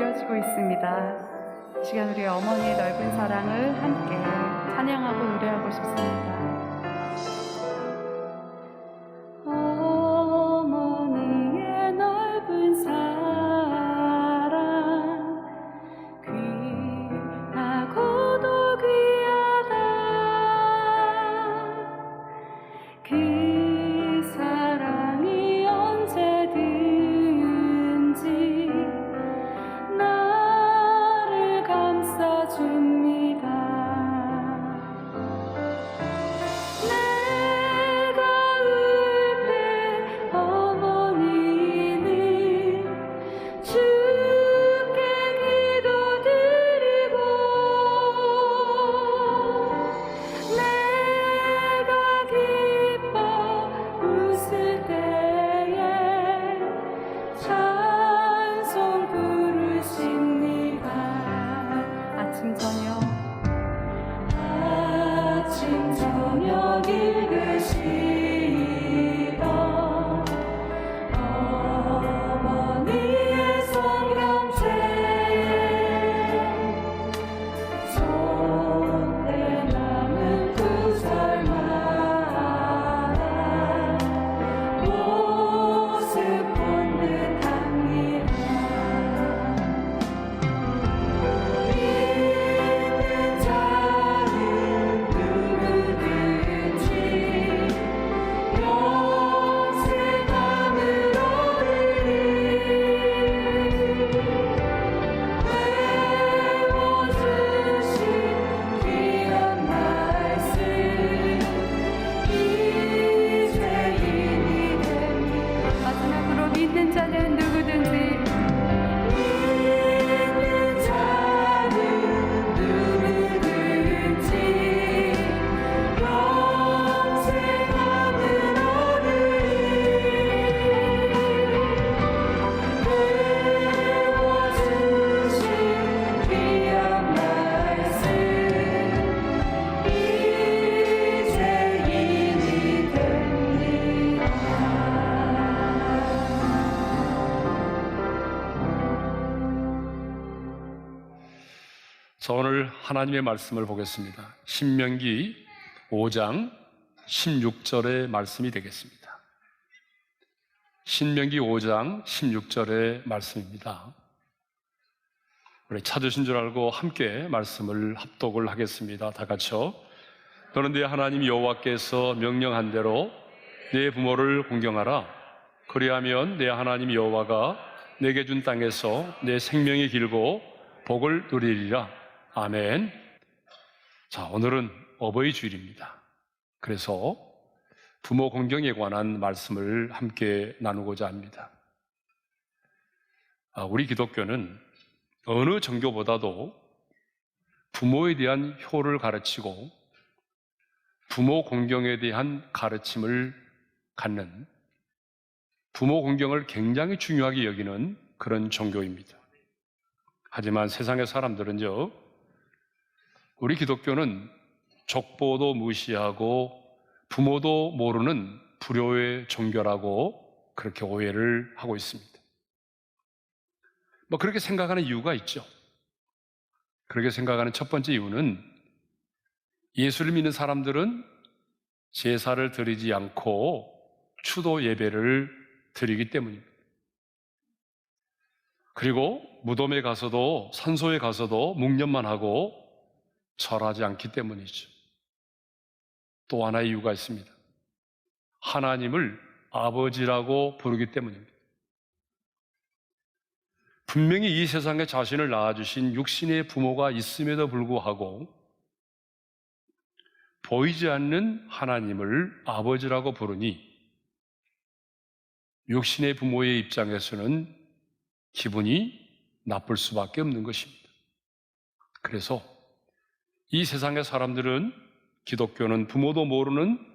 되어지고 있습니다. 이 시간 우리 어머니의 넓은 사랑을 함께 찬양하고 노래하고 싶습니다. 어머니의 넓은 사랑 귀하고도 귀하다. 그 사랑이 언제든지 나를 감싸줍니다. 내가 울 때 어머니는 주께 기도드리고, 내가 기뻐 웃을 때에 찬송 부르십니다. 아침 저녁 읽으시던 어머니의 성경책, 손에 남은 구절마다 모습 본 듯합니다. 믿는 자는 누구든지 영생함을 얻으리. 외워주신 귀한 말씀 이제 힘이 됩니다. 마지막으로 믿는 자는 누구든지, 믿는 자는 누구든지 영생함을 얻으리. 외워주신 귀한 말씀 이제 힘이 됩니다. 자, 오늘 하나님의 말씀을 보겠습니다. 신명기 5장 16절의 말씀이 되겠습니다. 신명기 5장 16절의 말씀입니다. 우리 찾으신 줄 알고 함께 말씀을 합독을 하겠습니다. 다 같이요. 너는 네 하나님 여호와께서 명령한 대로 네 부모를 공경하라. 그리하면 네 하나님 여호와가 내게 준 땅에서 내 생명이 길고 복을 누리리라. 아멘. 자, 오늘은 어버이 주일입니다. 그래서 부모 공경에 관한 말씀을 함께 나누고자 합니다. 우리 기독교는 어느 종교보다도 부모에 대한 효를 가르치고 부모 공경에 대한 가르침을 갖는, 부모 공경을 굉장히 중요하게 여기는 그런 종교입니다. 하지만 세상의 사람들은요, 우리 기독교는 족보도 무시하고 부모도 모르는 불효의 종교라고 그렇게 오해를 하고 있습니다. 그렇게 생각하는 이유가 있죠. 그렇게 생각하는 첫 번째 이유는 예수를 믿는 사람들은 제사를 드리지 않고 추도 예배를 드리기 때문입니다. 그리고 무덤에 가서도, 산소에 가서도 묵념만 하고 절하지 않기 때문이죠. 또 하나의 이유가 있습니다. 하나님을 아버지라고 부르기 때문입니다. 분명히 이 세상에 자신을 낳아주신 육신의 부모가 있음에도 불구하고 보이지 않는 하나님을 아버지라고 부르니 육신의 부모의 입장에서는 기분이 나쁠 수밖에 없는 것입니다. 그래서 이 세상의 사람들은 기독교는 부모도 모르는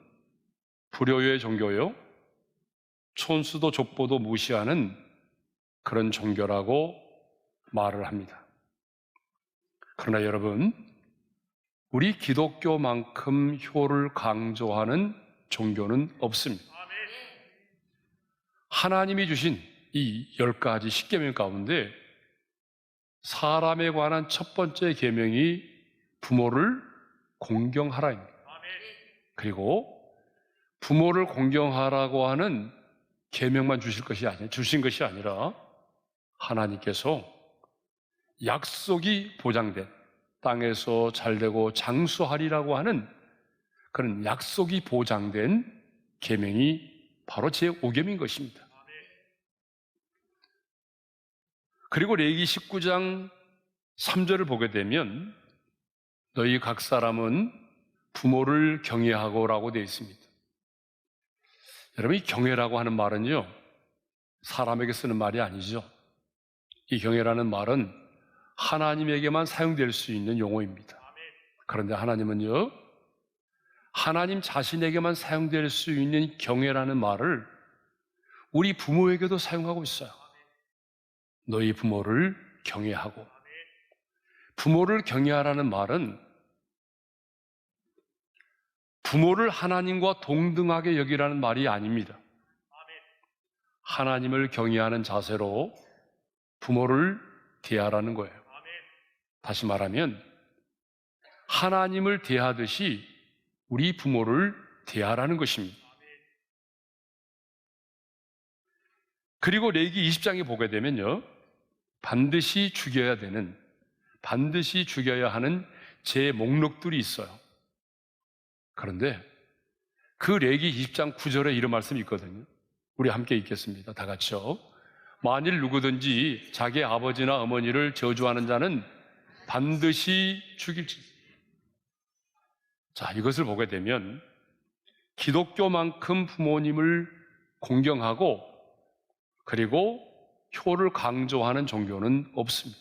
불효의 종교요, 촌수도 족보도 무시하는 그런 종교라고 말을 합니다. 그러나 여러분, 우리 기독교만큼 효를 강조하는 종교는 없습니다. 하나님이 주신 이 10가지 십계명 가운데 사람에 관한 첫 번째 계명이 부모를 공경하라입니다. 그리고 부모를 공경하라고 하는 계명만 주신 것이 아니라 하나님께서 약속이 보장된 땅에서 잘되고 장수하리라고 하는 그런 약속이 보장된 계명이 바로 제5계명인 것입니다. 그리고 레위기 19장 3절을 보게 되면 너희 각 사람은 부모를 경외하고라고 되어 있습니다. 여러분, 이 경외라고 하는 말은요, 사람에게 쓰는 말이 아니죠. 이 경외라는 말은 하나님에게만 사용될 수 있는 용어입니다. 그런데 하나님은요, 하나님 자신에게만 사용될 수 있는 경외라는 말을 우리 부모에게도 사용하고 있어요. 너희 부모를 경외하고. 부모를 경외하라는 말은 부모를 하나님과 동등하게 여기라는 말이 아닙니다. 하나님을 경외하는 자세로 부모를 대하라는 거예요. 다시 말하면 하나님을 대하듯이 우리 부모를 대하라는 것입니다. 그리고 레위기 20장에 보게 되면요, 반드시 죽여야 하는 제 목록들이 있어요. 그런데 그 레위기 20장 9절에 이런 말씀이 있거든요. 우리 함께 읽겠습니다. 다 같이요. 만일 누구든지 자기 아버지나 어머니를 저주하는 자는 반드시 죽일지니. 자, 이것을 보게 되면 기독교만큼 부모님을 공경하고 그리고 효를 강조하는 종교는 없습니다.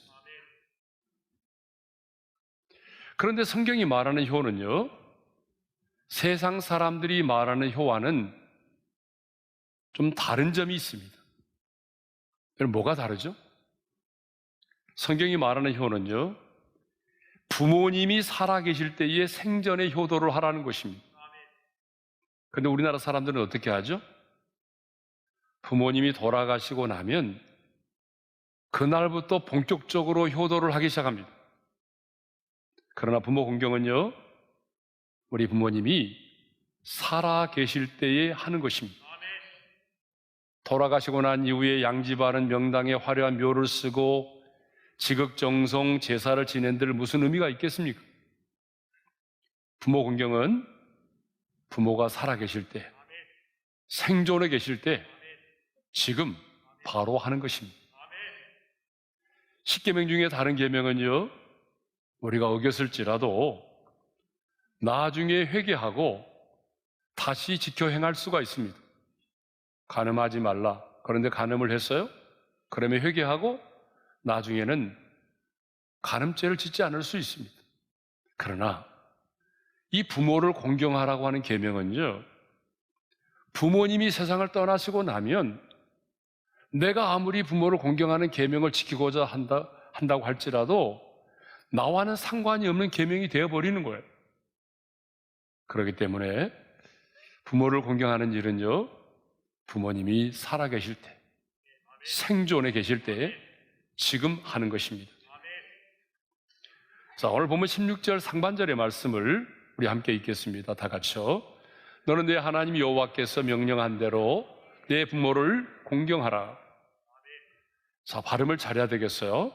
그런데 성경이 말하는 효는요, 세상 사람들이 말하는 효와는 좀 다른 점이 있습니다. 그럼 뭐가 다르죠? 성경이 말하는 효는요, 부모님이 살아계실 때의 생전의 효도를 하라는 것입니다. 그런데 우리나라 사람들은 어떻게 하죠? 부모님이 돌아가시고 나면 그날부터 본격적으로 효도를 하기 시작합니다. 그러나 부모 공경은요, 우리 부모님이 살아계실 때에 하는 것입니다. 돌아가시고 난 이후에 양지바른 명당에 화려한 묘를 쓰고 지극정성 제사를 지낸들 무슨 의미가 있겠습니까? 부모 공경은 부모가 살아계실 때, 생존해 계실 때 지금 바로 하는 것입니다. 10계명 중에 다른 계명은요, 우리가 어겼을지라도 나중에 회개하고 다시 지켜 행할 수가 있습니다. 간음하지 말라. 그런데 간음을 했어요? 그러면 회개하고 나중에는 간음죄를 짓지 않을 수 있습니다. 그러나 이 부모를 공경하라고 하는 계명은요, 부모님이 세상을 떠나시고 나면 내가 아무리 부모를 공경하는 계명을 지키고자 한다고 할지라도 나와는 상관이 없는 계명이 되어버리는 거예요. 그렇기 때문에 부모를 공경하는 일은요, 부모님이 살아계실 때, 생존해 계실 때 지금 하는 것입니다. 자, 오늘 보면 16절 상반절의 말씀을 우리 함께 읽겠습니다. 다 같이요. 너는 내 하나님 여호와께서 명령한 대로 내 부모를 공경하라. 자, 발음을 잘해야 되겠어요.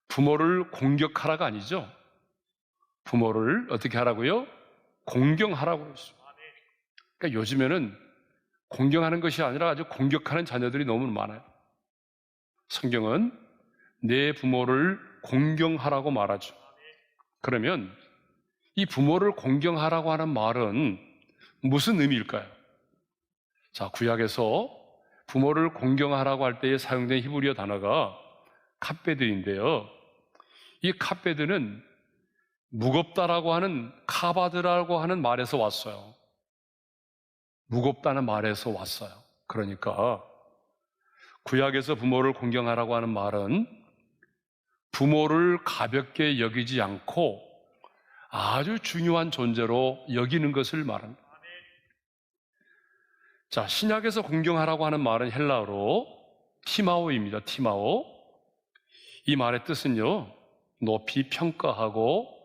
부모를 공격하라가 아니죠. 부모를 어떻게 하라고요? 공경하라고 그랬어요. 그러니까 요즘에는 공경하는 것이 아니라 아주 공격하는 자녀들이 너무 많아요. 성경은 내 부모를 공경하라고 말하죠. 그러면 이 부모를 공경하라고 하는 말은 무슨 의미일까요? 자, 구약에서 부모를 공경하라고 할 때에 사용된 히브리어 단어가 카베드인데요. 이 카베드는 무겁다라고 하는 카바드라고 하는 말에서 왔어요. 무겁다는 말에서 왔어요. 그러니까 구약에서 부모를 공경하라고 하는 말은 부모를 가볍게 여기지 않고 아주 중요한 존재로 여기는 것을 말합니다. 자, 신약에서 공경하라고 하는 말은 헬라어로 티마오입니다. 티마오. 이 말의 뜻은요, 높이 평가하고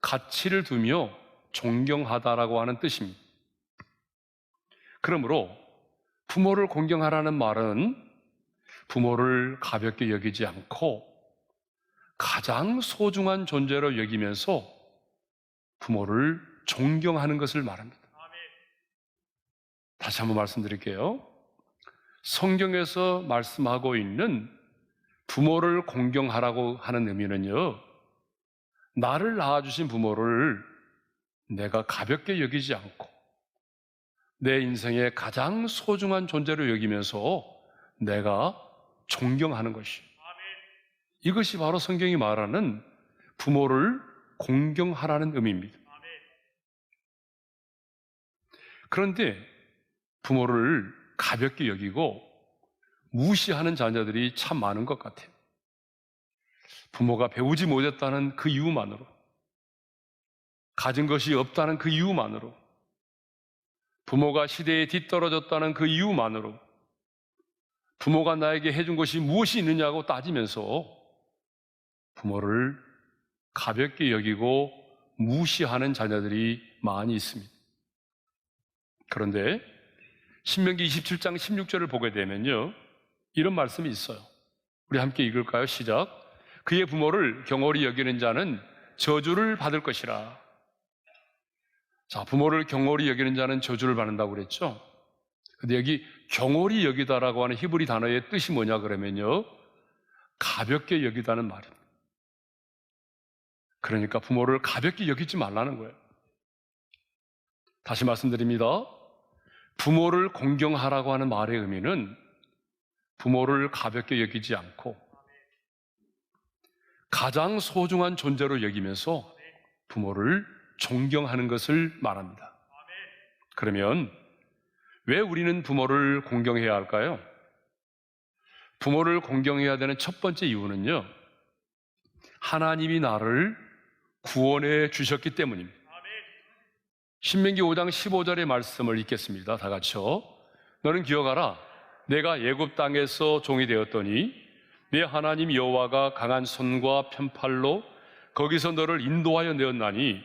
가치를 두며 존경하다라고 하는 뜻입니다. 그러므로 부모를 공경하라는 말은 부모를 가볍게 여기지 않고 가장 소중한 존재로 여기면서 부모를 존경하는 것을 말합니다. 다시 한번 말씀드릴게요. 성경에서 말씀하고 있는 부모를 공경하라고 하는 의미는요, 나를 낳아주신 부모를 내가 가볍게 여기지 않고 내 인생의 가장 소중한 존재로 여기면서 내가 존경하는 것이에요. 이것이 바로 성경이 말하는 부모를 공경하라는 의미입니다. 그런데 부모를 가볍게 여기고 무시하는 자녀들이 참 많은 것 같아요. 부모가 배우지 못했다는 그 이유만으로, 가진 것이 없다는 그 이유만으로, 부모가 시대에 뒤떨어졌다는 그 이유만으로, 부모가 나에게 해준 것이 무엇이 있느냐고 따지면서 부모를 가볍게 여기고 무시하는 자녀들이 많이 있습니다. 그런데 신명기 27장 16절을 보게 되면요, 이런 말씀이 있어요. 우리 함께 읽을까요? 시작. 그의 부모를 경홀히 여기는 자는 저주를 받을 것이라. 자, 부모를 경홀히 여기는 자는 저주를 받는다고 그랬죠. 근데 여기 경홀히 여기다라고 하는 히브리 단어의 뜻이 뭐냐 그러면요, 가볍게 여기다는 말입니다. 그러니까 부모를 가볍게 여기지 말라는 거예요. 다시 말씀드립니다. 부모를 공경하라고 하는 말의 의미는 부모를 가볍게 여기지 않고 가장 소중한 존재로 여기면서 부모를 존경하는 것을 말합니다. 그러면 왜 우리는 부모를 공경해야 할까요? 부모를 공경해야 되는 첫 번째 이유는요, 하나님이 나를 구원해 주셨기 때문입니다. 신명기 5장 15절의 말씀을 읽겠습니다. 다 같이요. 너는 기억하라. 내가 애굽 땅에서 종이 되었더니 내 하나님 여호와가 강한 손과 편팔로 거기서 너를 인도하여 내었나니.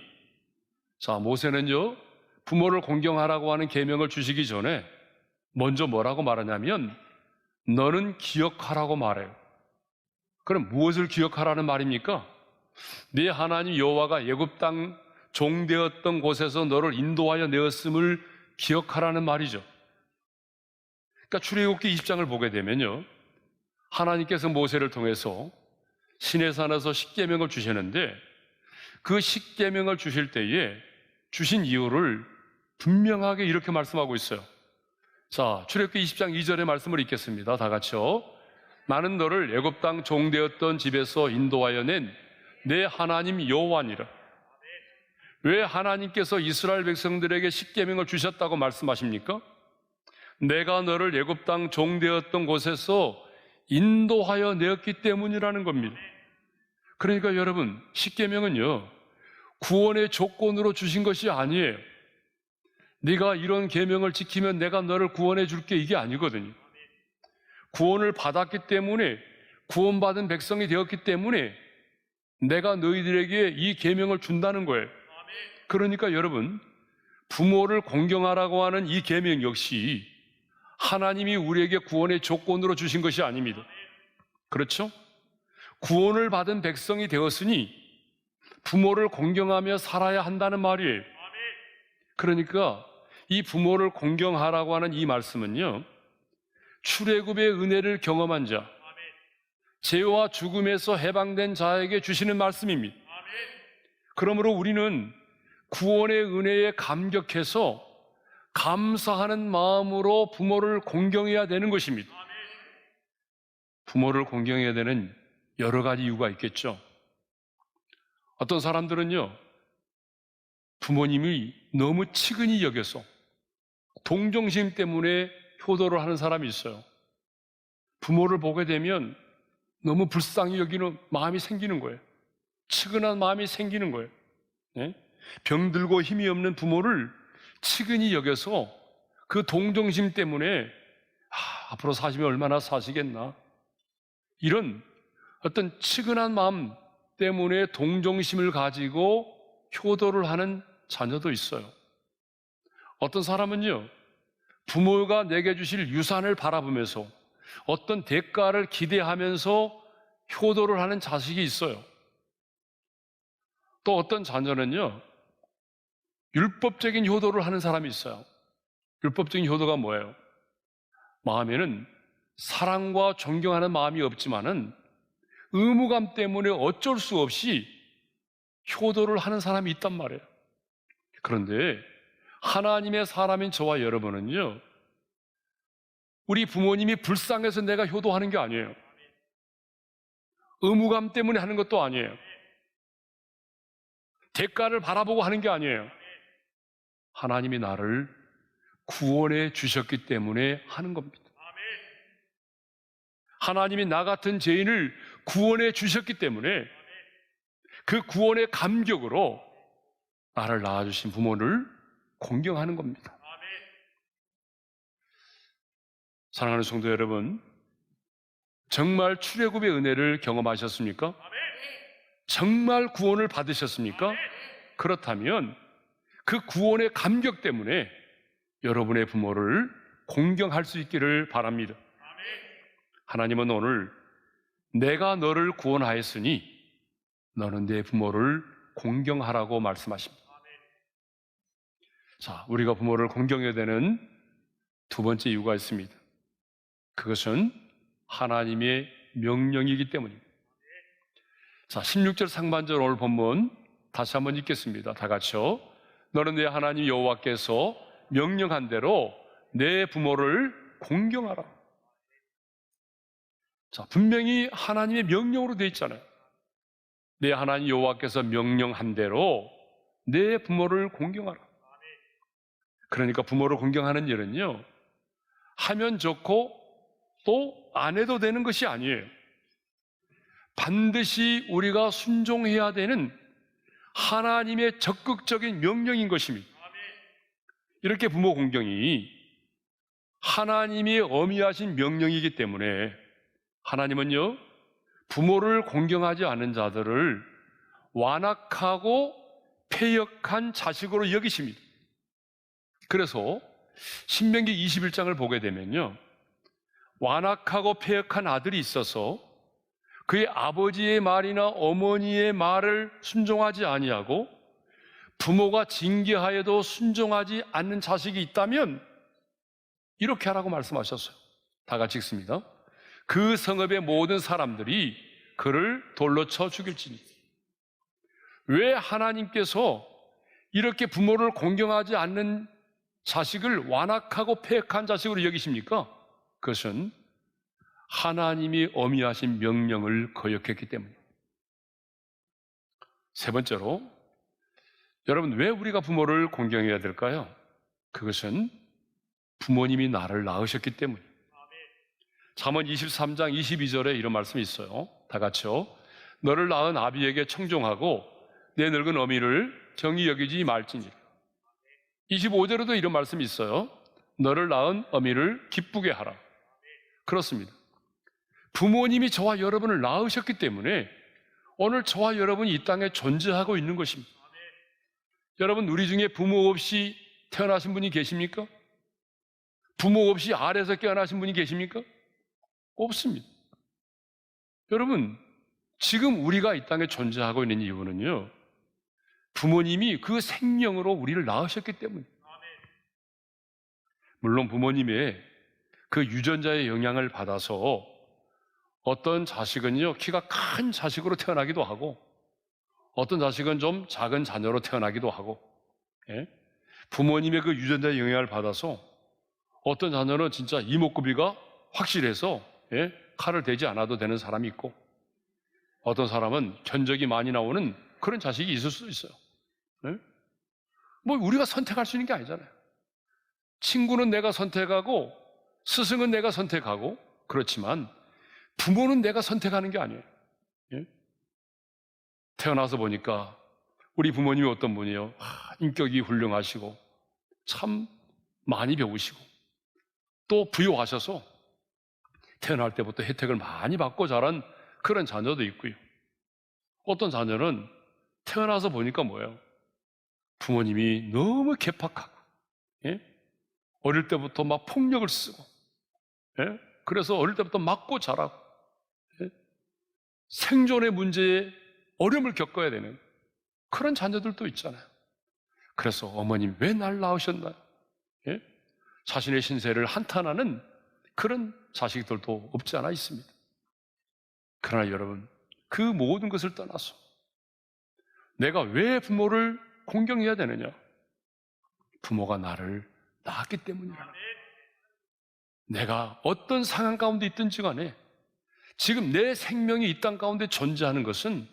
자, 모세는요, 부모를 공경하라고 하는 계명을 주시기 전에 먼저 뭐라고 말하냐면 너는 기억하라고 말해요. 그럼 무엇을 기억하라는 말입니까? 네 하나님 여호와가 애굽 땅 종되었던 곳에서 너를 인도하여 내었음을 기억하라는 말이죠. 그러니까 출애굽기 20장을 보게 되면요, 하나님께서 모세를 통해서 시내산에서 십계명을 주시는데 그 십계명을 주실 때에 주신 이유를 분명하게 이렇게 말씀하고 있어요. 자, 출애굽기 20장 2절의 말씀을 읽겠습니다. 다 같이요. 나는 너를 애굽 땅 종되었던 집에서 인도하여 낸 내 하나님 여호와니라. 왜 하나님께서 이스라엘 백성들에게 십계명을 주셨다고 말씀하십니까? 내가 너를 애굽 땅 종되었던 곳에서 인도하여 내었기 때문이라는 겁니다. 그러니까 여러분, 십계명은요, 구원의 조건으로 주신 것이 아니에요. 네가 이런 계명을 지키면 내가 너를 구원해 줄게, 이게 아니거든요. 구원을 받았기 때문에, 구원받은 백성이 되었기 때문에 내가 너희들에게 이 계명을 준다는 거예요. 그러니까 여러분, 부모를 공경하라고 하는 이 계명 역시 하나님이 우리에게 구원의 조건으로 주신 것이 아닙니다. 그렇죠? 구원을 받은 백성이 되었으니 부모를 공경하며 살아야 한다는 말이에요. 그러니까 이 부모를 공경하라고 하는 이 말씀은요, 출애굽의 은혜를 경험한 자, 죄와 죽음에서 해방된 자에게 주시는 말씀입니다. 그러므로 우리는 구원의 은혜에 감격해서 감사하는 마음으로 부모를 공경해야 되는 것입니다. 부모를 공경해야 되는 여러 가지 이유가 있겠죠. 어떤 사람들은요, 부모님이 너무 치근히 여겨서 동정심 때문에 효도를 하는 사람이 있어요. 부모를 보게 되면 너무 불쌍히 여기는 마음이 생기는 거예요. 치근한 마음이 생기는 거예요. 네? 병들고 힘이 없는 부모를 치근히 여겨서 그 동정심 때문에 앞으로 사시면 얼마나 사시겠나, 이런 어떤 측은한 마음 때문에 동정심을 가지고 효도를 하는 자녀도 있어요. 어떤 사람은요, 부모가 내게 주실 유산을 바라보면서 어떤 대가를 기대하면서 효도를 하는 자식이 있어요. 또 어떤 자녀는요, 율법적인 효도를 하는 사람이 있어요. 율법적인 효도가 뭐예요? 마음에는 사랑과 존경하는 마음이 없지만은 의무감 때문에 어쩔 수 없이 효도를 하는 사람이 있단 말이에요. 그런데 하나님의 사람인 저와 여러분은요, 우리 부모님이 불쌍해서 내가 효도하는 게 아니에요. 의무감 때문에 하는 것도 아니에요. 대가를 바라보고 하는 게 아니에요. 하나님이 나를 구원해 주셨기 때문에 하는 겁니다. 하나님이 나 같은 죄인을 구원해 주셨기 때문에 그 구원의 감격으로 나를 낳아주신 부모를 공경하는 겁니다. 사랑하는 성도 여러분, 정말 출애굽의 은혜를 경험하셨습니까? 정말 구원을 받으셨습니까? 그렇다면 그 구원의 감격 때문에 여러분의 부모를 공경할 수 있기를 바랍니다. 하나님은 오늘 내가 너를 구원하였으니 너는 내 부모를 공경하라고 말씀하십니다. 자, 우리가 부모를 공경해야 되는 두 번째 이유가 있습니다. 그것은 하나님의 명령이기 때문입니다. 자, 16절 상반절 오늘 본문 다시 한번 읽겠습니다. 다 같이요. 너는 내 하나님 여호와께서 명령한 대로 내 부모를 공경하라. 자, 분명히 하나님의 명령으로 되어 있잖아요. 내 하나님 여호와께서 명령한 대로 내 부모를 공경하라. 그러니까 부모를 공경하는 일은요, 하면 좋고 또 안 해도 되는 것이 아니에요. 반드시 우리가 순종해야 되는 하나님의 적극적인 명령인 것입니다. 이렇게 부모 공경이 하나님이 엄미하신 명령이기 때문에 하나님은요, 부모를 공경하지 않은 자들을 완악하고 패역한 자식으로 여기십니다. 그래서 신명기 21장을 보게 되면요, 완악하고 패역한 아들이 있어서 그의 아버지의 말이나 어머니의 말을 순종하지 아니하고 부모가 징계하여도 순종하지 않는 자식이 있다면 이렇게 하라고 말씀하셨어요. 다 같이 읽습니다. 그 성읍의 모든 사람들이 그를 돌로 쳐 죽일지니. 왜 하나님께서 이렇게 부모를 공경하지 않는 자식을 완악하고 패역한 자식으로 여기십니까? 그것은 하나님이 엄미하신 명령을 거역했기 때문입니다. 세 번째로, 여러분, 왜 우리가 부모를 공경해야 될까요? 그것은 부모님이 나를 낳으셨기 때문입니다. 잠언 23장 22절에 이런 말씀이 있어요. 다 같이요. 너를 낳은 아비에게 청종하고 내 늙은 어미를 정히 여기지 말지니라. 25절에도 이런 말씀이 있어요. 너를 낳은 어미를 기쁘게 하라. 그렇습니다. 부모님이 저와 여러분을 낳으셨기 때문에 오늘 저와 여러분이 이 땅에 존재하고 있는 것입니다. 여러분, 우리 중에 부모 없이 태어나신 분이 계십니까? 부모 없이 아래에서 깨어나신 분이 계십니까? 없습니다. 여러분, 지금 우리가 이 땅에 존재하고 있는 이유는요, 부모님이 그 생명으로 우리를 낳으셨기 때문입니다. 물론 부모님의 그 유전자의 영향을 받아서 어떤 자식은요, 키가 큰 자식으로 태어나기도 하고 어떤 자식은 좀 작은 자녀로 태어나기도 하고, 예? 부모님의 그 유전자의 영향을 받아서 어떤 자녀는 진짜 이목구비가 확실해서, 예? 칼을 대지 않아도 되는 사람이 있고 어떤 사람은 견적이 많이 나오는 그런 자식이 있을 수도 있어요. 예? 뭐 우리가 선택할 수 있는 게 아니잖아요. 친구는 내가 선택하고 스승은 내가 선택하고 그렇지만 부모는 내가 선택하는 게 아니에요. 예? 태어나서 보니까 우리 부모님이 어떤 분이에요? 인격이 훌륭하시고 참 많이 배우시고 또 부유하셔서 태어날 때부터 혜택을 많이 받고 자란 그런 자녀도 있고요. 어떤 자녀는 태어나서 보니까 뭐예요? 부모님이 너무 개팍하고, 예? 어릴 때부터 막 폭력을 쓰고, 예? 그래서 어릴 때부터 맞고 자라고, 예? 생존의 문제에 어려움을 겪어야 되는 그런 자녀들도 있잖아요. 그래서 어머님 왜 날 낳으셨나요? 예? 자신의 신세를 한탄하는 그런 자식들도 없지 않아 있습니다. 그러나 여러분, 그 모든 것을 떠나서 내가 왜 부모를 공경해야 되느냐? 부모가 나를 낳았기 때문이라. 내가 어떤 상황 가운데 있든지 간에 지금 내 생명이 이 땅 가운데 존재하는 것은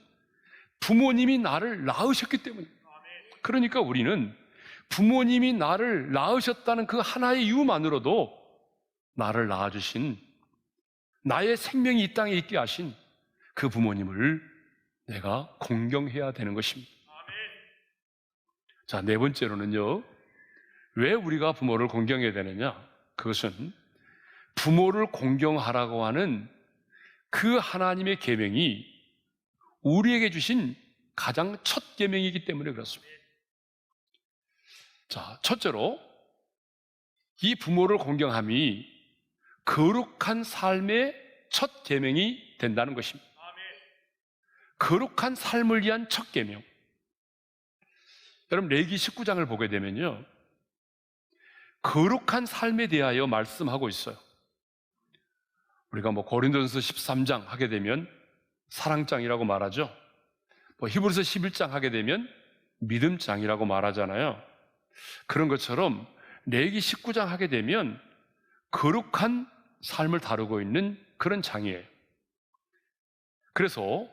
부모님이 나를 낳으셨기 때문입니다. 그러니까 우리는 부모님이 나를 낳으셨다는 그 하나의 이유만으로도 나를 낳아주신, 나의 생명이 이 땅에 있게 하신 그 부모님을 내가 공경해야 되는 것입니다. 자, 네 번째로는요, 왜 우리가 부모를 공경해야 되느냐? 그것은 부모를 공경하라고 하는 그 하나님의 계명이 우리에게 주신 가장 첫 계명이기 때문에 그렇습니다. 자, 첫째로 이 부모를 공경함이 거룩한 삶의 첫 계명이 된다는 것입니다. 거룩한 삶을 위한 첫 계명. 여러분, 레위기 19장을 보게 되면요, 거룩한 삶에 대하여 말씀하고 있어요. 우리가 고린도전서 13장 하게 되면 사랑장이라고 말하죠. 히브리서 11장 하게 되면 믿음장이라고 말하잖아요. 그런 것처럼 레위기 19장 하게 되면 거룩한 삶을 다루고 있는 그런 장이에요. 그래서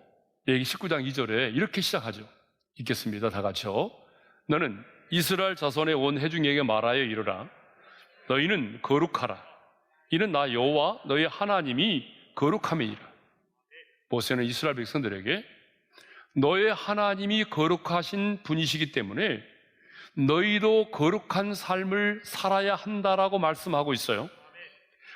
레위기 19장 2절에 이렇게 시작하죠. 읽겠습니다. 다 같이요. 너는 이스라엘 자손의 온 회중에게 말하여 이르라. 너희는 거룩하라. 이는 나 여호와 너희 하나님이 거룩함이니라. 모세는 이스라엘 백성들에게 너의 하나님이 거룩하신 분이시기 때문에 너희도 거룩한 삶을 살아야 한다라고 말씀하고 있어요.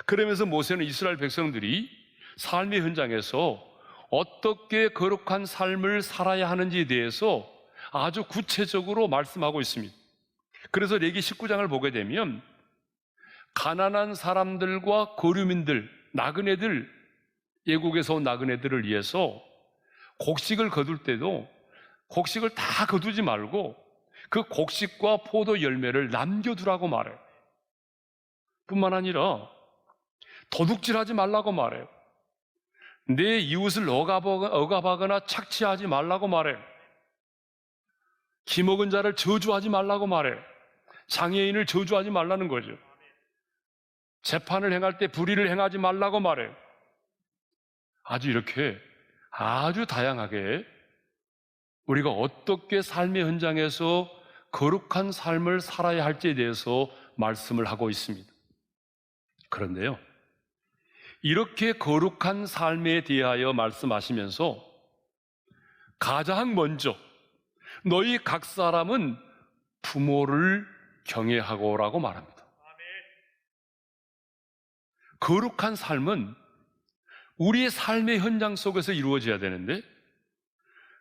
그러면서 모세는 이스라엘 백성들이 삶의 현장에서 어떻게 거룩한 삶을 살아야 하는지에 대해서 아주 구체적으로 말씀하고 있습니다. 그래서 레위기 19장을 보게 되면 가난한 사람들과 거류민들, 나그네들, 예국에서 온 나그네들을 위해서 곡식을 거둘 때도 곡식을 다 거두지 말고 그 곡식과 포도 열매를 남겨두라고 말해요. 뿐만 아니라 도둑질하지 말라고 말해요. 내 이웃을 억압하거나 착취하지 말라고 말해요. 기먹은 자를 저주하지 말라고 말해요. 장애인을 저주하지 말라는 거죠. 재판을 행할 때 불의를 행하지 말라고 말해요. 아주 이렇게 아주 다양하게 우리가 어떻게 삶의 현장에서 거룩한 삶을 살아야 할지에 대해서 말씀을 하고 있습니다. 그런데요, 이렇게 거룩한 삶에 대하여 말씀하시면서 가장 먼저 너희 각 사람은 부모를 경외하고라고 말합니다. 거룩한 삶은 우리의 삶의 현장 속에서 이루어져야 되는데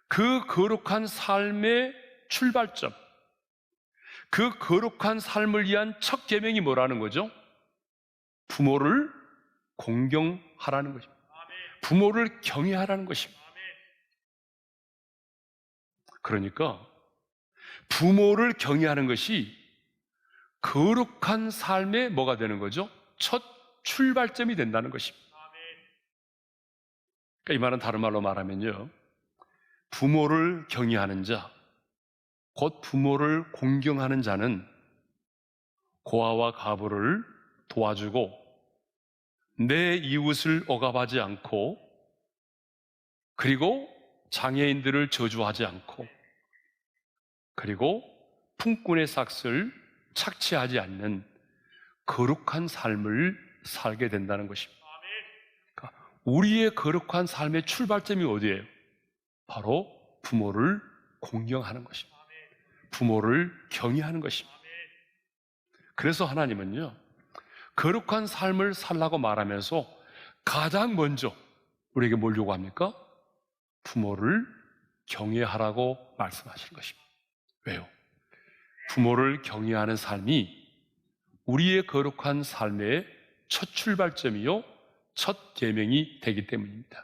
그 거룩한 삶의 출발점, 그 거룩한 삶을 위한 첫 계명이 뭐라는 거죠? 부모를 공경하라는 것입니다. 부모를 경외하라는 것입니다. 그러니까 부모를 경외하는 것이 거룩한 삶의 뭐가 되는 거죠? 첫 출발점이 된다는 것입니다. 그러니까 이 말은 다른 말로 말하면요, 부모를 경외하는 자, 곧 부모를 공경하는 자는 고아와 가부를 도와주고 내 이웃을 억압하지 않고, 그리고 장애인들을 저주하지 않고, 그리고 품꾼의 삭슬 착취하지 않는 거룩한 삶을 살게 된다는 것입니다. 그러니까 우리의 거룩한 삶의 출발점이 어디예요? 바로 부모를 공경하는 것입니다. 부모를 경외하는 것입니다. 그래서 하나님은요, 거룩한 삶을 살라고 말하면서 가장 먼저 우리에게 뭘 요구합니까? 부모를 경외하라고 말씀하시는 것입니다. 왜요? 부모를 경외하는 삶이 우리의 거룩한 삶의 첫 출발점이요, 첫 계명이 되기 때문입니다.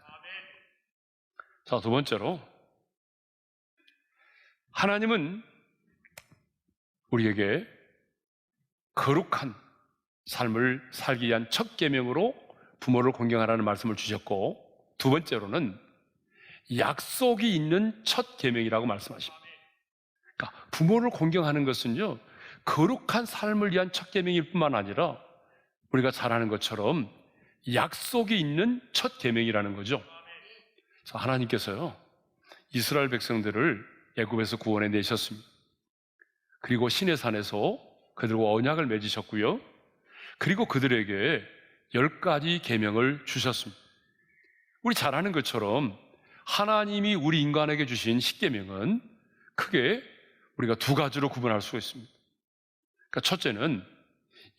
자, 두 번째로, 하나님은 우리에게 거룩한 삶을 살기 위한 첫 계명으로 부모를 공경하라는 말씀을 주셨고, 두 번째로는 약속이 있는 첫 계명이라고 말씀하십니다. 그러니까 부모를 공경하는 것은요, 거룩한 삶을 위한 첫 계명일 뿐만 아니라 우리가 잘 아는 것처럼 약속이 있는 첫 계명이라는 거죠. 그래서 하나님께서요, 이스라엘 백성들을 애굽에서 구원해 내셨습니다. 그리고 시내산에서 그들과 언약을 맺으셨고요, 그리고 그들에게 10가지 계명을 주셨습니다. 우리 잘 아는 것처럼 하나님이 우리 인간에게 주신 10계명은 크게 우리가 두 가지로 구분할 수가 있습니다. 그러니까 첫째는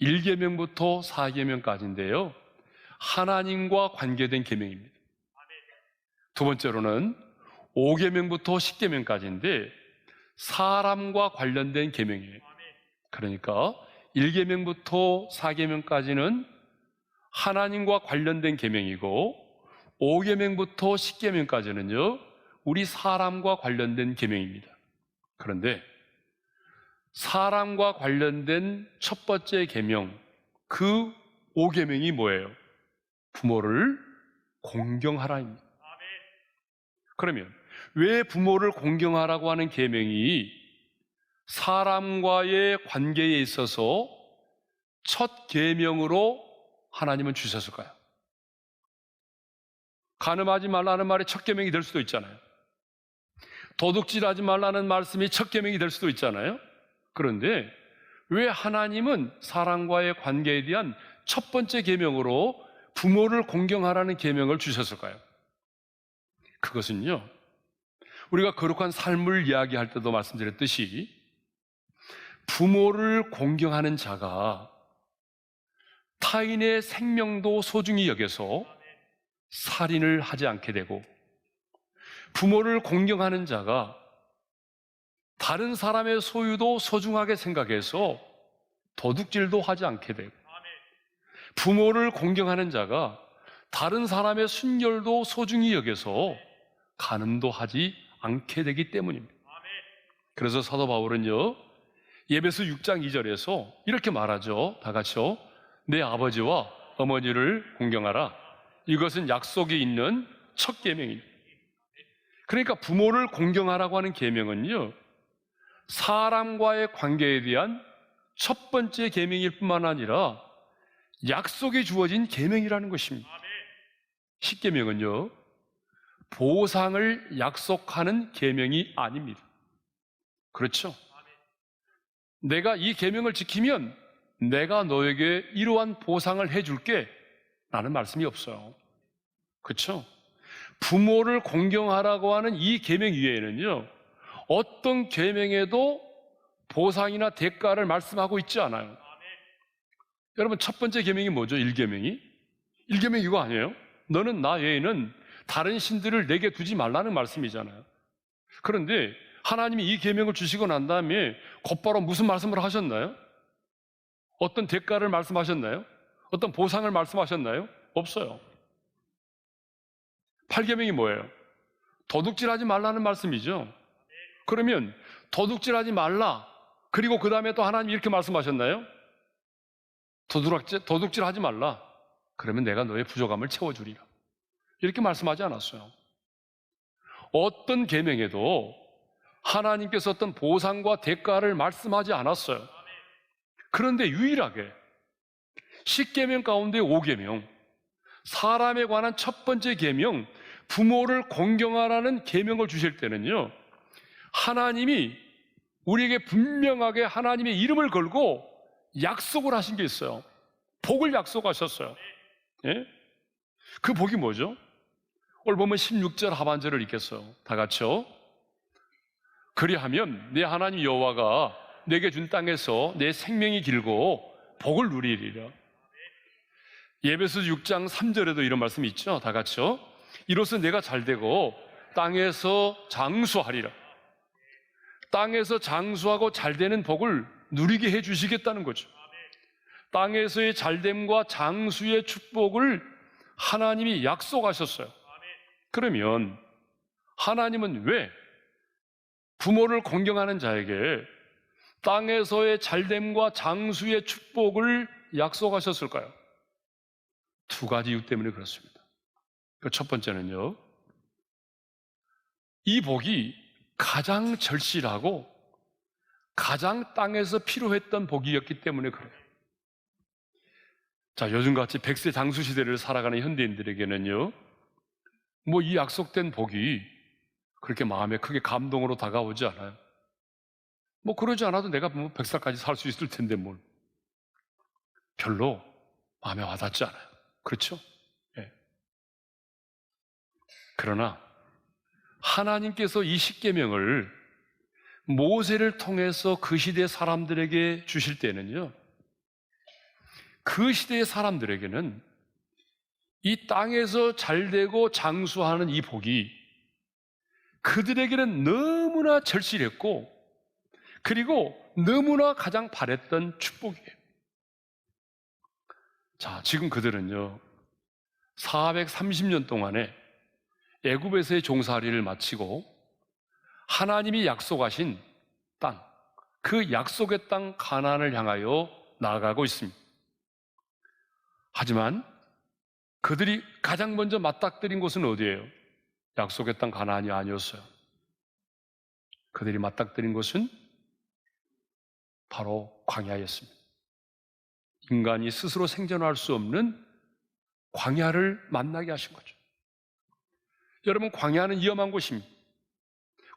1계명부터 4계명까지인데요, 하나님과 관계된 계명입니다. 두 번째로는 5계명부터 10계명까지인데 사람과 관련된 계명이에요. 그러니까 1계명부터 4계명까지는 하나님과 관련된 계명이고 5계명부터 10계명까지는요, 우리 사람과 관련된 계명입니다. 그런데 사람과 관련된 첫 번째 계명, 그 5계명이 뭐예요? 부모를 공경하라입니다. 그러면 왜 부모를 공경하라고 하는 계명이 사람과의 관계에 있어서 첫 계명으로 하나님은 주셨을까요? 간음하지 말라는 말이 첫 계명이 될 수도 있잖아요. 도둑질하지 말라는 말씀이 첫 계명이 될 수도 있잖아요. 그런데 왜 하나님은 사람과의 관계에 대한 첫 번째 계명으로 부모를 공경하라는 계명을 주셨을까요? 그것은요, 우리가 거룩한 삶을 이야기할 때도 말씀드렸듯이 부모를 공경하는 자가 타인의 생명도 소중히 여겨서 살인을 하지 않게 되고, 부모를 공경하는 자가 다른 사람의 소유도 소중하게 생각해서 도둑질도 하지 않게 되고, 부모를 공경하는 자가 다른 사람의 순결도 소중히 여겨서 간음도 하지 않게 되기 때문입니다. 그래서 사도 바울은요, 에베소 6장 2절에서 이렇게 말하죠. 다 같이요. 내 아버지와 어머니를 공경하라. 이것은 약속이 있는 첫 계명입니다. 그러니까 부모를 공경하라고 하는 계명은요, 사람과의 관계에 대한 첫 번째 계명일 뿐만 아니라 약속이 주어진 계명이라는 것입니다. 10계명은요, 보상을 약속하는 계명이 아닙니다. 그렇죠? 내가 이 계명을 지키면 내가 너에게 이러한 보상을 해줄게 라는 말씀이 없어요. 그렇죠? 부모를 공경하라고 하는 이 계명 이외에는요, 어떤 계명에도 보상이나 대가를 말씀하고 있지 않아요. 여러분, 첫 번째 계명이 뭐죠? 1계명이? 1계명 이거 아니에요? 너는 나 외에는 다른 신들을 내게 두지 말라는 말씀이잖아요. 그런데 하나님이 이 계명을 주시고 난 다음에 곧바로 무슨 말씀을 하셨나요? 어떤 대가를 말씀하셨나요? 어떤 보상을 말씀하셨나요? 없어요. 8계명이 뭐예요? 도둑질하지 말라는 말씀이죠. 그러면 도둑질하지 말라, 그리고 그 다음에 또 하나님이 이렇게 말씀하셨나요? 도둑질하지 말라, 그러면 내가 너의 부족함을 채워주리라, 이렇게 말씀하지 않았어요. 어떤 계명에도 하나님께서 어떤 보상과 대가를 말씀하지 않았어요. 그런데 유일하게 10계명 가운데 5계명, 사람에 관한 첫 번째 계명, 부모를 공경하라는 계명을 주실 때는요, 하나님이 우리에게 분명하게 하나님의 이름을 걸고 약속을 하신 게 있어요. 복을 약속하셨어요. 예? 그 복이 뭐죠? 오늘 보면 16절 하반절을 읽겠어요. 다 같이요. 그리하면 내 하나님 여호와가 내게 준 땅에서 내 생명이 길고 복을 누리리라. 에베소 6장 3절에도 이런 말씀이 있죠. 다 같이요. 이로써 내가 잘되고 땅에서 장수하리라. 땅에서 장수하고 잘되는 복을 누리게 해주시겠다는 거죠. 땅에서의 잘됨과 장수의 축복을 하나님이 약속하셨어요. 그러면 하나님은 왜 부모를 공경하는 자에게 땅에서의 잘됨과 장수의 축복을 약속하셨을까요? 두 가지 이유 때문에 그렇습니다. 첫 번째는요, 이 복이 가장 절실하고 가장 땅에서 필요했던 복이었기 때문에 그래요. 자, 요즘같이 100세 장수 시대를 살아가는 현대인들에게는요, 뭐 이 약속된 복이 그렇게 마음에 크게 감동으로 다가오지 않아요. 뭐 그러지 않아도 내가 뭐 100살까지 살 수 있을 텐데 뭘. 별로 마음에 와닿지 않아요. 그렇죠? 예. 그러나 하나님께서 이 십계명을 모세를 통해서 그 시대 사람들에게 주실 때는요, 그 시대의 사람들에게는 이 땅에서 잘되고 장수하는 이 복이 그들에게는 너무나 절실했고, 그리고 너무나 가장 바랬던 축복이에요. 자, 지금 그들은요, 430년 동안에 애굽에서의 종살이를 마치고 하나님이 약속하신 땅, 그 약속의 땅 가나안을 향하여 나아가고 있습니다. 하지만 그들이 가장 먼저 맞닥뜨린 곳은 어디예요? 약속의 땅 가나안이 아니었어요. 그들이 맞닥뜨린 곳은 바로 광야였습니다. 인간이 스스로 생존할 수 없는 광야를 만나게 하신 거죠. 여러분, 광야는 위험한 곳입니다.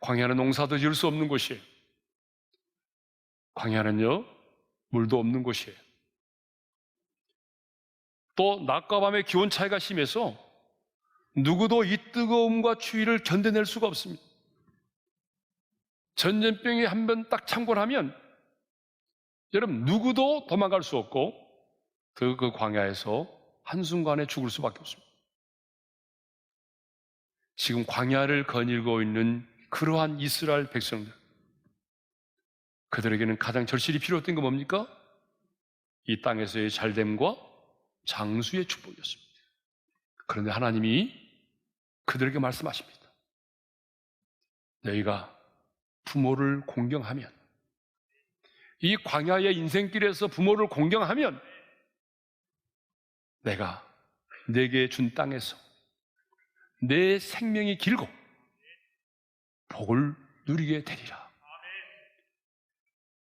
광야는 농사도 지을 수 없는 곳이에요. 광야는요, 물도 없는 곳이에요. 또 낮과 밤의 기온 차이가 심해서 누구도 이 뜨거움과 추위를 견뎌낼 수가 없습니다. 전염병이 한 번 딱 창궐하면 여러분, 누구도 도망갈 수 없고 그 광야에서 한순간에 죽을 수밖에 없습니다. 지금 광야를 거닐고 있는 그러한 이스라엘 백성들, 그들에게는 가장 절실히 필요했던 건 뭡니까? 이 땅에서의 잘됨과 장수의 축복이었습니다. 그런데 하나님이 그들에게 말씀하십니다. 너희가 부모를 공경하면, 이 광야의 인생길에서 부모를 공경하면 내가 내게 준 땅에서 내 생명이 길고 복을 누리게 되리라.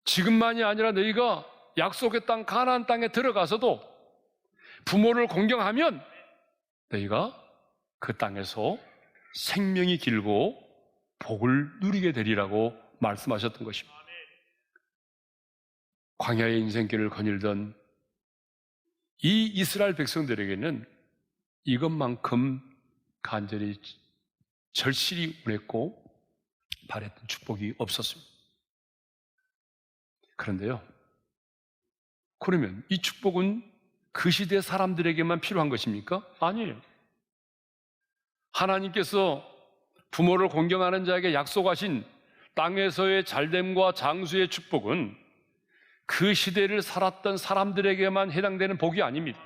지금만이 아니라 너희가 약속의 땅 가나안 땅에 들어가서도 부모를 공경하면 너희가 그 땅에서 생명이 길고 복을 누리게 되리라고 말씀하셨던 것입니다. 광야의 인생길을 거닐던 이 이스라엘 백성들에게는 이것만큼 간절히 절실히 원했고 바랬던 축복이 없었습니다. 그런데요, 그러면 이 축복은 그 시대 사람들에게만 필요한 것입니까? 아니에요. 하나님께서 부모를 공경하는 자에게 약속하신 땅에서의 잘됨과 장수의 축복은 그 시대를 살았던 사람들에게만 해당되는 복이 아닙니다.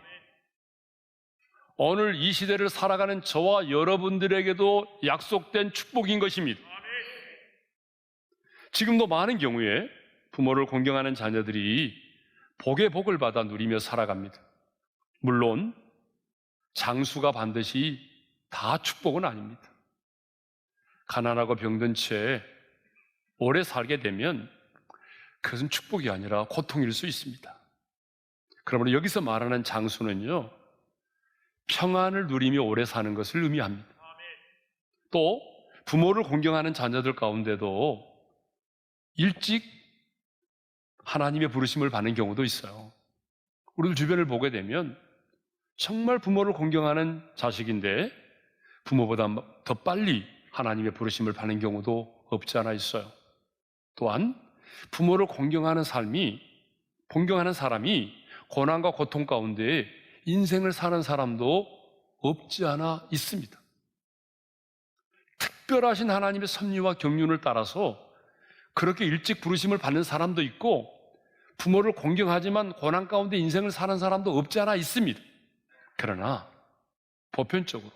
오늘 이 시대를 살아가는 저와 여러분들에게도 약속된 축복인 것입니다. 지금도 많은 경우에 부모를 공경하는 자녀들이 복의 복을 받아 누리며 살아갑니다. 물론 장수가 반드시 다 축복은 아닙니다. 가난하고 병든 채 오래 살게 되면 그것은 축복이 아니라 고통일 수 있습니다. 그러므로 여기서 말하는 장수는요, 평안을 누리며 오래 사는 것을 의미합니다. 또 부모를 공경하는 자녀들 가운데도 일찍 하나님의 부르심을 받는 경우도 있어요. 우리들 주변을 보게 되면 정말 부모를 공경하는 자식인데 부모보다 더 빨리 하나님의 부르심을 받는 경우도 없지 않아 있어요. 또한 부모를 공경하는 사람이 고난과 고통 가운데 인생을 사는 사람도 없지 않아 있습니다. 특별하신 하나님의 섭리와 경륜을 따라서 그렇게 일찍 부르심을 받는 사람도 있고, 부모를 공경하지만 고난 가운데 인생을 사는 사람도 없지 않아 있습니다. 그러나 보편적으로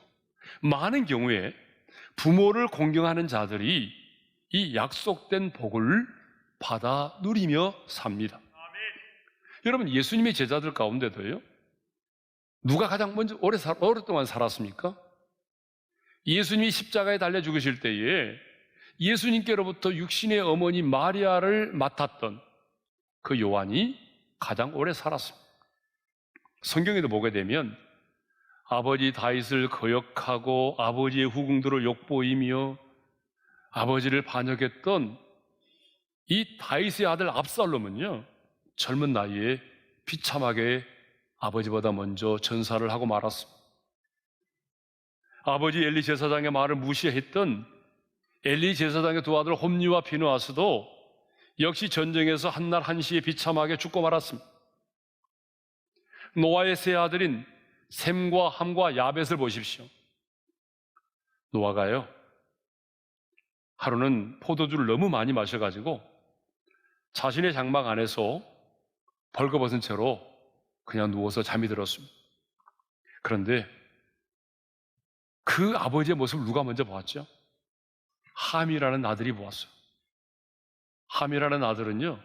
많은 경우에 부모를 공경하는 자들이 이 약속된 복을 받아 누리며 삽니다. 여러분, 예수님의 제자들 가운데도요, 누가 가장 먼저 오랫동안 살았습니까? 예수님이 십자가에 달려 죽으실 때에 예수님께로부터 육신의 어머니 마리아를 맡았던 그 요한이 가장 오래 살았습니다. 성경에도 보게 되면 아버지 다윗을 거역하고 아버지의 후궁들을 욕보이며 아버지를 반역했던 이 다윗의 아들 압살롬은요, 젊은 나이에 비참하게 아버지보다 먼저 전사를 하고 말았습니다. 아버지 엘리 제사장의 말을 무시했던 엘리 제사장의 두 아들 홈리와 비느하스도 역시 전쟁에서 한날 한시에 비참하게 죽고 말았습니다. 노아의 세 아들인 셈과 함과 야벳을 보십시오. 노아가요, 하루는 포도주를 너무 많이 마셔가지고 자신의 장막 안에서 벌거벗은 채로 그냥 누워서 잠이 들었습니다. 그런데 그 아버지의 모습을 누가 먼저 보았죠? 함이라는 아들이 보았어요. 함이라는 아들은요,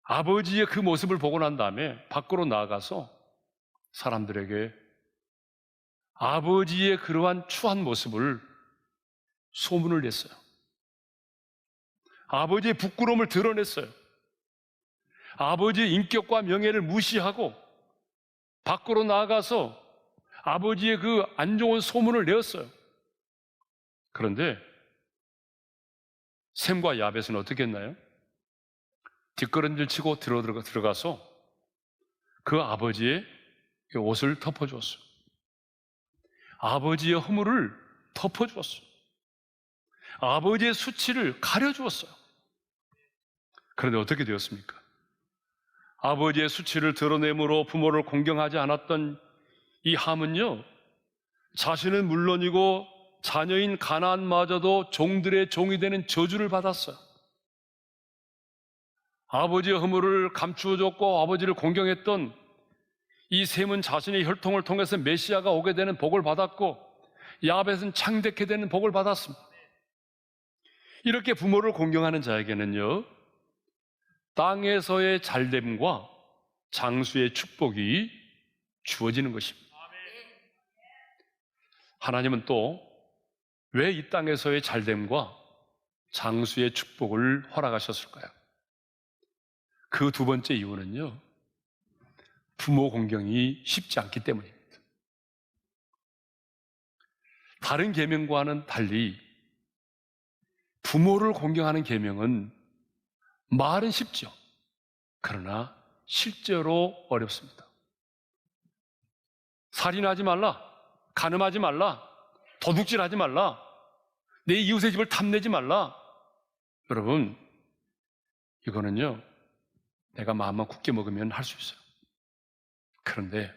아버지의 그 모습을 보고 난 다음에 밖으로 나아가서 사람들에게 아버지의 그러한 추한 모습을 소문을 냈어요. 아버지의 부끄러움을 드러냈어요. 아버지의 인격과 명예를 무시하고 밖으로 나아가서 아버지의 그 안 좋은 소문을 내었어요. 그런데 셈과 야벳은 어떻게 했나요? 뒷걸음질 치고 들어가서 그 아버지의 옷을 덮어주었어요. 아버지의 허물을 덮어주었어요. 아버지의 수치를 가려주었어요. 그런데 어떻게 되었습니까? 아버지의 수치를 드러내므로 부모를 공경하지 않았던 이 함은요, 자신은 물론이고 자녀인 가나안마저도 종들의 종이 되는 저주를 받았어요. 아버지의 허물을 감추어줬고 아버지를 공경했던 이 셈은 자신의 혈통을 통해서 메시아가 오게 되는 복을 받았고, 야벳은 창대케 되는 복을 받았습니다. 이렇게 부모를 공경하는 자에게는요, 땅에서의 잘됨과 장수의 축복이 주어지는 것입니다. 하나님은 또 왜 이 땅에서의 잘됨과 장수의 축복을 허락하셨을까요? 그 두 번째 이유는요, 부모 공경이 쉽지 않기 때문입니다. 다른 계명과는 달리 부모를 공경하는 계명은 말은 쉽죠. 그러나 실제로 어렵습니다. 살인하지 말라, 간음하지 말라, 도둑질하지 말라, 내 이웃의 집을 탐내지 말라. 여러분, 이거는요, 내가 마음만 굳게 먹으면 할 수 있어요. 그런데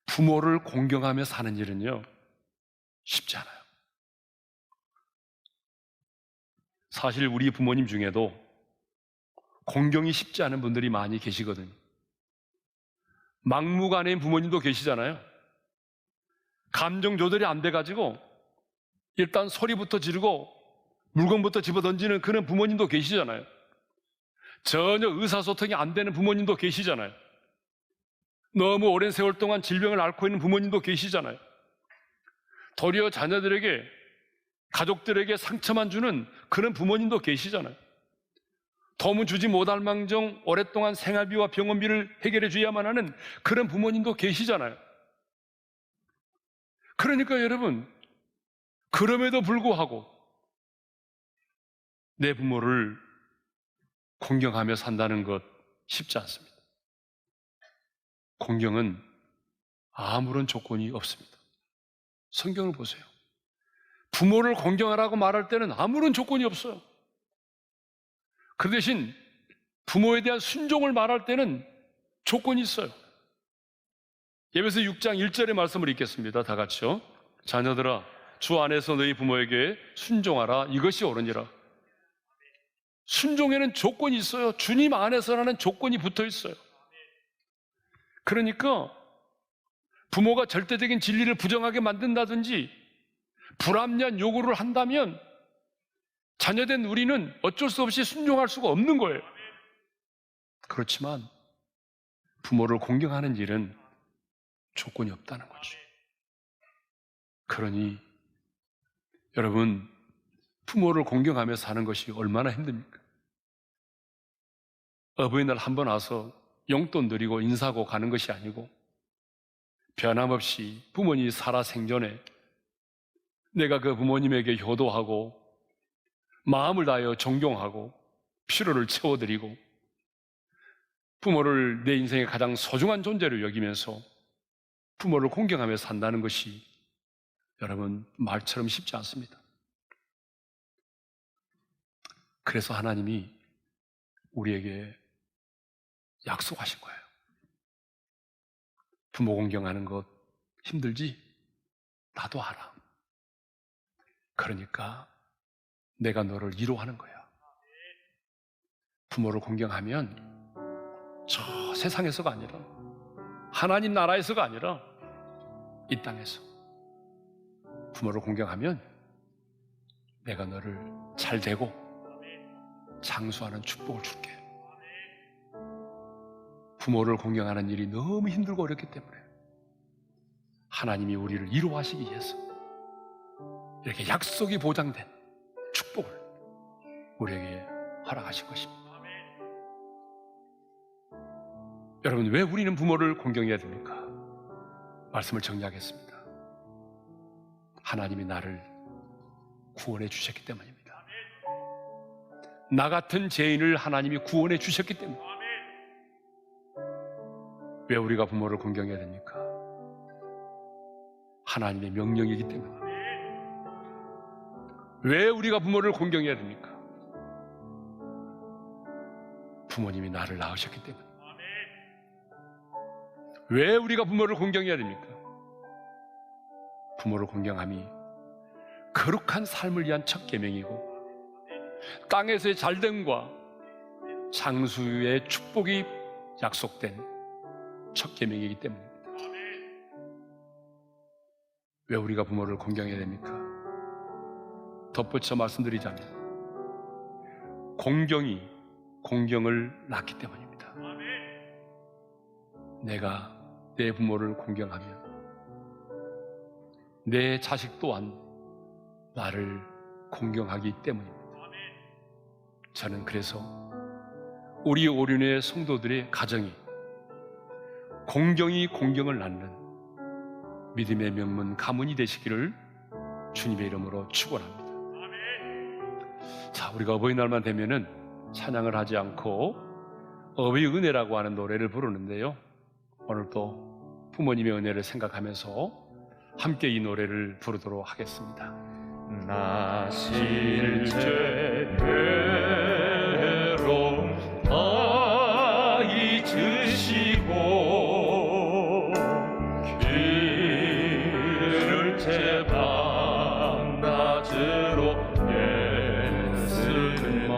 부모를 공경하며 사는 일은요, 쉽지 않아요. 사실 우리 부모님 중에도 공경이 쉽지 않은 분들이 많이 계시거든요. 막무가내인 부모님도 계시잖아요. 감정 조절이 안 돼가지고 일단 소리부터 지르고 물건부터 집어던지는 그런 부모님도 계시잖아요. 전혀 의사소통이 안 되는 부모님도 계시잖아요. 너무 오랜 세월 동안 질병을 앓고 있는 부모님도 계시잖아요. 도리어 자녀들에게, 가족들에게 상처만 주는 그런 부모님도 계시잖아요. 도움 주지 못할 망정 오랫동안 생활비와 병원비를 해결해 줘야만 하는 그런 부모님도 계시잖아요. 그러니까 여러분, 그럼에도 불구하고 내 부모를 공경하며 산다는 것 쉽지 않습니다. 공경은 아무런 조건이 없습니다. 성경을 보세요. 부모를 공경하라고 말할 때는 아무런 조건이 없어요. 그 대신 부모에 대한 순종을 말할 때는 조건이 있어요. 에베소 6장 1절의 말씀을 읽겠습니다. 다 같이요. 자녀들아, 주 안에서 너희 부모에게 순종하라. 이것이 옳으니라. 순종에는 조건이 있어요. 주님 안에서라는 조건이 붙어 있어요. 그러니까 부모가 절대적인 진리를 부정하게 만든다든지 불합리한 요구를 한다면 자녀된 우리는 어쩔 수 없이 순종할 수가 없는 거예요. 그렇지만 부모를 공경하는 일은 조건이 없다는 거죠. 그러니 여러분, 부모를 공경하며 사는 것이 얼마나 힘듭니까? 어버이날 한번 와서 용돈 드리고 인사하고 가는 것이 아니고 변함없이 부모님이 살아 생전에 내가 그 부모님에게 효도하고 마음을 다하여 존경하고 필요를 채워드리고 부모를 내 인생의 가장 소중한 존재로 여기면서 부모를 공경하며 산다는 것이 여러분 말처럼 쉽지 않습니다. 그래서 하나님이 우리에게 약속하신 거예요. 부모 공경하는 것 힘들지? 나도 알아. 그러니까 내가 너를 위로하는 거야. 부모를 공경하면 저 세상에서가 아니라 하나님 나라에서가 아니라 이 땅에서 부모를 공경하면 내가 너를 잘 되고 장수하는 축복을 줄게. 부모를 공경하는 일이 너무 힘들고 어렵기 때문에 하나님이 우리를 위로하시기 위해서 이렇게 약속이 보장된 축복을 우리에게 허락하신 것입니다. 여러분, 왜 우리는 부모를 공경해야 됩니까? 말씀을 정리하겠습니다. 하나님이 나를 구원해 주셨기 때문입니다. 나 같은 죄인을 하나님이 구원해 주셨기 때문입니다. 왜 우리가 부모를 공경해야 됩니까? 하나님의 명령이기 때문입니다. 왜 우리가 부모를 공경해야 됩니까? 부모님이 나를 낳으셨기 때문입니다. 왜 우리가 부모를 공경해야 됩니까? 부모를 공경함이 거룩한 삶을 위한 첫 계명이고 땅에서의 잘됨과 장수의 축복이 약속된 첫 계명이기 때문입니다. 왜 우리가 부모를 공경해야 됩니까? 덧붙여 말씀드리자면 공경이 공경을 낳기 때문입니다. 내가 내 부모를 공경하면 내 자식 또한 나를 공경하기 때문입니다. 저는 그래서 우리 오륜의 성도들의 가정이 공경이 공경을 낳는 믿음의 명문 가문이 되시기를 주님의 이름으로 축원합니다. 자, 우리가 어버이날만 되면은 찬양을 하지 않고 어버이 은혜라고 하는 노래를 부르는데요. 오늘 또 부모님의 은혜를 생각하면서 함께 이 노래를 부르도록 하겠습니다. 나 실제로 다 잊으시고 길을 제 밤낮으로 애쓰만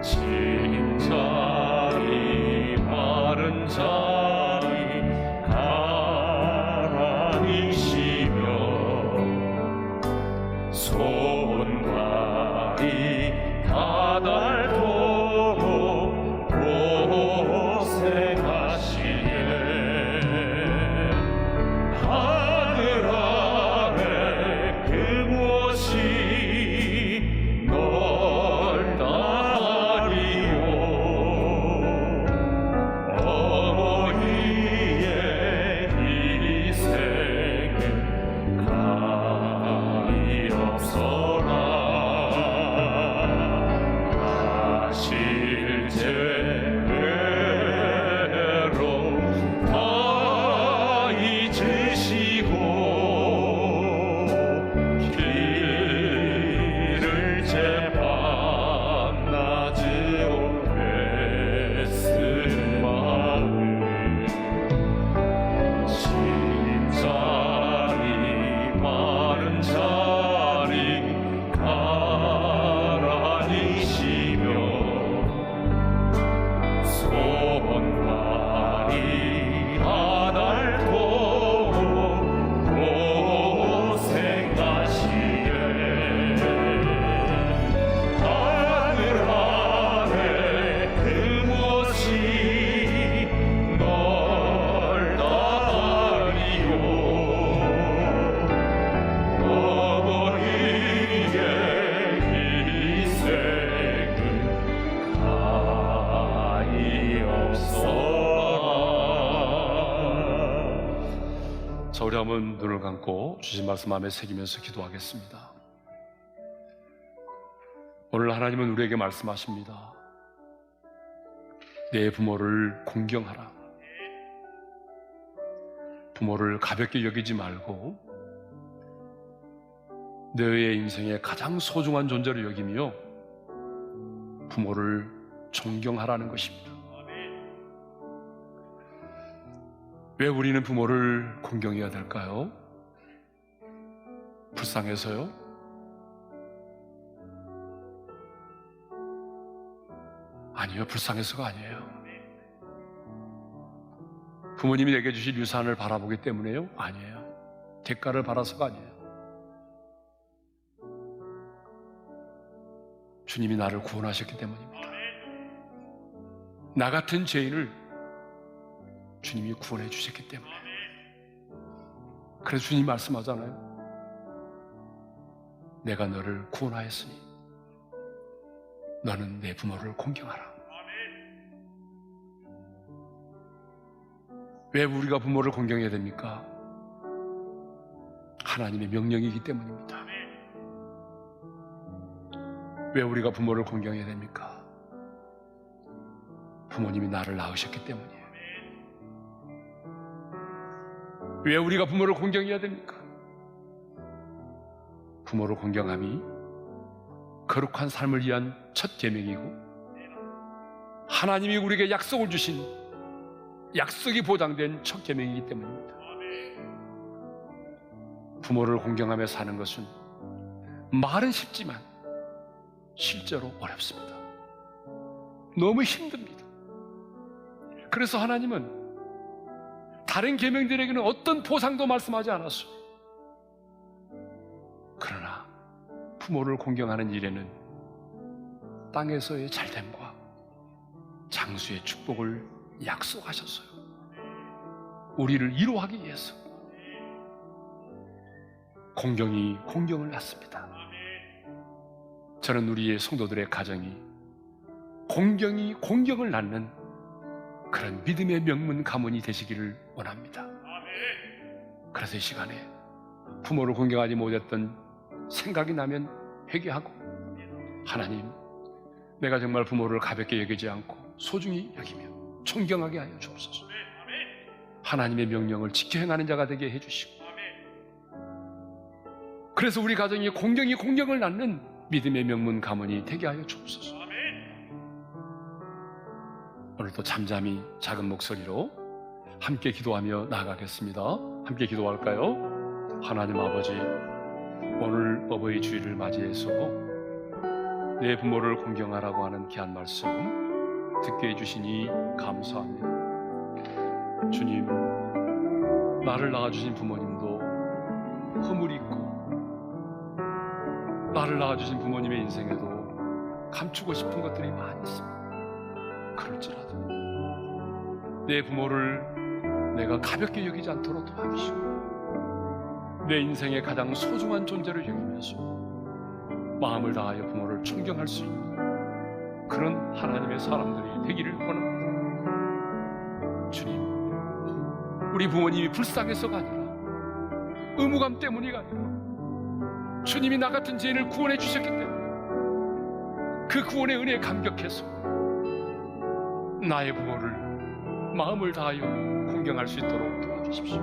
진짜리 바른 자리 가라니시며 손발이 다닳도록 고생하시네. 하늘 아래 그 무엇이 넓다리요. 어머니의 희생은 가히 없어라. 나 실제로 다 잊으시고 길을 제 밤낮으로 애쓰는 마음 진짜를 다음은 눈을 감고 주신 말씀 마음에 새기면서 기도하겠습니다. 오늘 하나님은 우리에게 말씀하십니다. 내 부모를 공경하라. 부모를 가볍게 여기지 말고 너의 인생의 가장 소중한 존재로 여기며 부모를 존경하라는 것입니다. 왜 우리는 부모를 공경해야 될까요? 불쌍해서요? 아니요, 불쌍해서가 아니에요. 부모님이 내게 주신 유산을 바라보기 때문에요? 아니에요. 대가를 바라서가 아니에요. 주님이 나를 구원하셨기 때문입니다. 나 같은 죄인을 주님이 구원해 주셨기 때문에. 그래서 주님 말씀하잖아요. 내가 너를 구원하였으니 너는 내 부모를 공경하라. 왜 우리가 부모를 공경해야 됩니까? 하나님의 명령이기 때문입니다. 왜 우리가 부모를 공경해야 됩니까? 부모님이 나를 낳으셨기 때문이에요. 왜 우리가 부모를 공경해야 됩니까? 부모를 공경함이 거룩한 삶을 위한 첫 계명이고 하나님이 우리에게 약속을 주신 약속이 보장된 첫 계명이기 때문입니다. 부모를 공경하며 사는 것은 말은 쉽지만 실제로 어렵습니다. 너무 힘듭니다. 그래서 하나님은 다른 계명들에게는 어떤 보상도 말씀하지 않았어요. 그러나 부모를 공경하는 일에는 땅에서의 잘됨과 장수의 축복을 약속하셨어요. 우리를 위로하기 위해서 공경이 공경을 낳습니다. 저는 우리의 성도들의 가정이 공경이 공경을 낳는 그런 믿음의 명문 가문이 되시기를 원합니다. 그래서 이 시간에 부모를 공경하지 못했던 생각이 나면 회개하고 하나님, 내가 정말 부모를 가볍게 여기지 않고 소중히 여기며 존경하게 하여 주옵소서. 하나님의 명령을 지켜 행하는 자가 되게 해주시고 그래서 우리 가정이 공경이 공경을 낳는 믿음의 명문 가문이 되게 하여 주옵소서. 오늘도 잠잠히 작은 목소리로 함께 기도하며 나아가겠습니다. 함께 기도할까요? 하나님 아버지, 오늘 어버이 주일을 맞이해서 내 부모를 공경하라고 하는 귀한 말씀 듣게 해주시니 감사합니다. 주님, 나를 낳아주신 부모님도 허물이 있고 나를 낳아주신 부모님의 인생에도 감추고 싶은 것들이 많이 있습니다. 그럴지라도 내 부모를 내가 가볍게 여기지 않도록 도와주시고 내 인생의 가장 소중한 존재를 여기면서 마음을 다하여 부모를 존경할 수 있는 그런 하나님의 사람들이 되기를 원합니다. 주님, 우리 부모님이 불쌍해서가 아니라 의무감 때문이가 아니라 주님이 나 같은 죄인을 구원해 주셨기 때문에 그 구원의 은혜에 감격해서 나의 부모를 마음을 다하여 공경할 수 있도록 도와주십시오.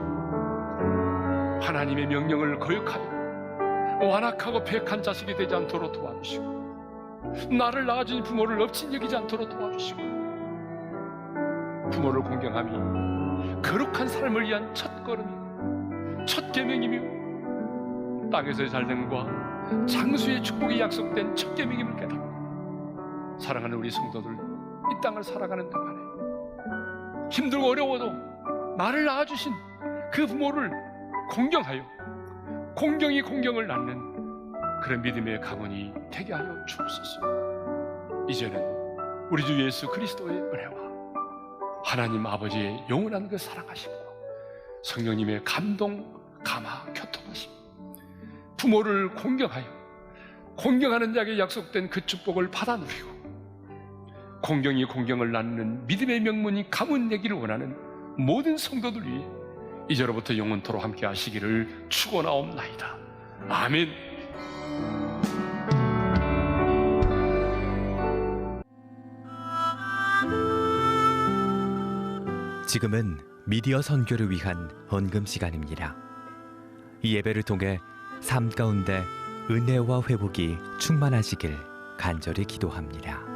하나님의 명령을 거역하여 완악하고 패역한 자식이 되지 않도록 도와주시고 나를 낳아준 부모를 업친 여기지 않도록 도와주시고 부모를 공경함이 거룩한 삶을 위한 첫걸음이고 첫 계명이며 땅에서의 잘됨과 장수의 축복이 약속된 첫 계명임을 깨닫고 사랑하는 우리 성도들 이 땅을 살아가는 동안에 힘들고 어려워도 나를 낳아주신 그 부모를 공경하여 공경이 공경을 낳는 그런 믿음의 가문이 되게 하여 주옵소서. 이제는 우리 주 예수 그리스도의 은혜와 하나님 아버지의 영원한 그 사랑하심과 성령님의 감동, 감화, 교통하심 부모를 공경하여 공경하는 자에게 약속된 그 축복을 받아 누리고 공경이 공경을 낳는 믿음의 명문이 가문 되기를 원하는 모든 성도들 위해 이제로부터 영원토록 함께 하시기를 축원하옵나이다. 아멘. 지금은 미디어 선교를 위한 헌금 시간입니다. 이 예배를 통해 삶 가운데 은혜와 회복이 충만하시길 간절히 기도합니다.